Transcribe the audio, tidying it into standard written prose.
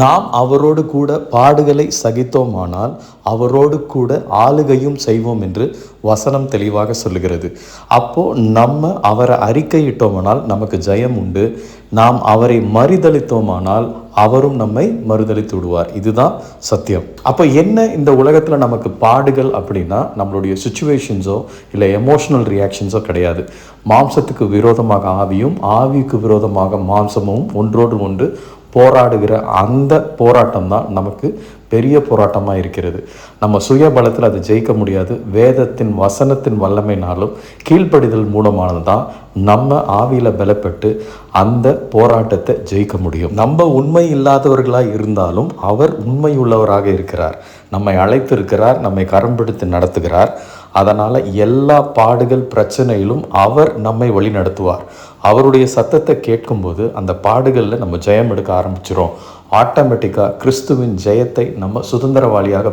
நாம் அவரோடு கூட பாடுகளை சகித்தோமானால் அவரோடு கூட ஆளுகையும் செய்வோம் என்று வசனம் தெளிவாக சொல்லுகிறது. அப்போ நம்ம அவரை அறிக்கையிட்டோமானால் நமக்கு ஜெயம் உண்டு. நாம் அவரை மறுதலித்தோமானால் அவரும் நம்மை மறுதலித்து விடுவார். இதுதான் சத்தியம். அப்போ என்ன இந்த உலகத்தில் நமக்கு பாடுகள் அப்படின்னா நம்மளுடைய சுச்சுவேஷன்ஸோ இல்லை எமோஷனல் ரியாக்ஷன்ஸோ கிடையாது. மாம்சத்துக்கு விரோதமாக ஆவியும் ஆவிக்கு விரோதமாக மாம்சமும் ஒன்றோடு ஒன்று போராடுகிற அந்த போராட்டம் தான் நமக்கு பெரிய போராட்டமாக இருக்கிறது. நம்ம சுய பலத்தில் அதை ஜெயிக்க முடியாது. வேதத்தின் வசனத்தின் வல்லமைனாலும் கீழ்ப்படிதல் மூலமானது தான் நம்ம ஆவியில் பலப்பட்டு அந்த போராட்டத்தை ஜெயிக்க முடியும். நம்ம உண்மை இல்லாதவர்களாக இருந்தாலும் அவர் உண்மை உள்ளவராக இருக்கிறார். நம்மை அழைத்திருக்கிறார், நம்மை கரம் பிடித்து நடத்துகிறார். அதனால் எல்லா பாடுகள் பிரச்சனையிலும் அவர் நம்மை வழி நடத்துவார். அவருடைய சத்தத்தை கேட்கும்போது அந்த பாடுகளில் நம்ம ஜெயம் எடுக்க ஆரம்பிச்சிடும். ஆட்டோமேட்டிக்காக கிறிஸ்துவின் ஜெயத்தை நம்ம சுதந்திரவாளியாக